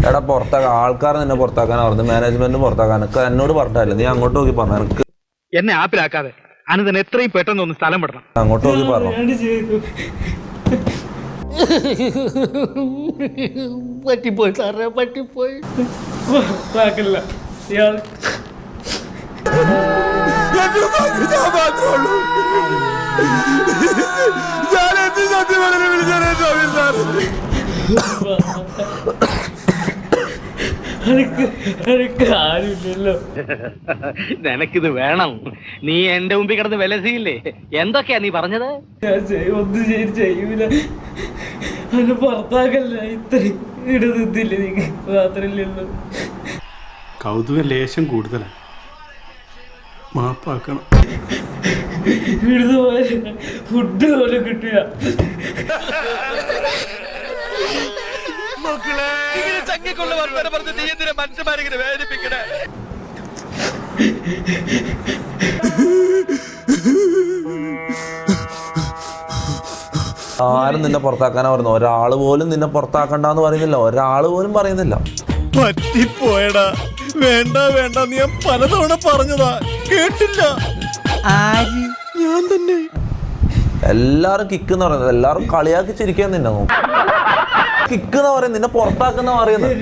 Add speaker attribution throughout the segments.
Speaker 1: എടാ പുറത്താക്കാൻ ആൾക്കാർ നിന്നെ പുറത്താക്കാൻ പറഞ്ഞു, മാനേജ്മെന്റ് പുറത്താക്കാൻ എന്നോട് പറഞ്ഞില്ല. നീ അങ്ങോട്ട് നോക്കി പറഞ്ഞു. എനിക്ക്
Speaker 2: എന്നെ ആപ്പിലാക്കാതെ അനന്തൻ എത്രയും പെട്ടെന്ന് ഒന്ന് സ്ഥലം വിടണം.
Speaker 1: അങ്ങോട്ട് നോക്കി പറഞ്ഞു.
Speaker 3: പറ്റിപ്പോയി സാറേ, പറ്റിപ്പോയി.
Speaker 2: നിനക്കിത് വേണം. നീ എന്റെ മുമ്പിൽ കിടന്ന് വിലസിയില്ലേ? എന്തൊക്കെയാ നീ പറഞ്ഞത്?
Speaker 3: ഒന്നും ചെയ്യൂല, അതിന് പുറത്താക്കല്ല. ഇത്രയും ഇടതില്ലേ നീ മാത്രല്ലല്ലോ.
Speaker 4: കൗതുക ലേശം കൂടുതലാണ്, മാപ്പാക്കണം.
Speaker 3: ഇവിടുന്ന് പോലെ ഫുഡ് പോലും കിട്ടുക.
Speaker 1: ആരും നിന്നെ പുറത്താക്കാനാ പറഞ്ഞു. ഒരാള് പോലും നിന്നെ പുറത്താക്കണ്ടെന്ന് പറയുന്നില്ല, ഒരാള് പോലും പറയുന്നില്ല.
Speaker 4: പറ്റിപ്പോയടാ, വേണ്ട വേണ്ട, നീ ഞാൻ പലതവണ പറഞ്ഞതാ, കേട്ടില്ല. ഞാൻ തന്നെ.
Speaker 1: എല്ലാരും കിക്ക് എന്ന് പറയുന്നത്, എല്ലാരും കളിയാക്കി ചിരിക്കാൻ നിന്നെ നോക്കും. കിക്ക് എന്ന് പറയുന്നത് നിന്നെ പുറത്താക്കുന്ന പറയുന്നത്.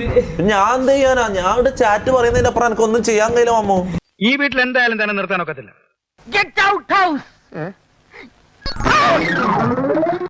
Speaker 1: ഞാൻ എന്ത് ചെയ്യാനാ? ഞാൻ ഇവിടെ ചാറ്റ് പറയുന്നതിന്റെ അപ്പുറം എനിക്കൊന്നും ചെയ്യാൻ കഴിയില്ല അമ്മോ.
Speaker 2: ഈ വീട്ടിൽ എന്തായാലും തന്നെ നിർത്താനൊക്കത്തില്ല.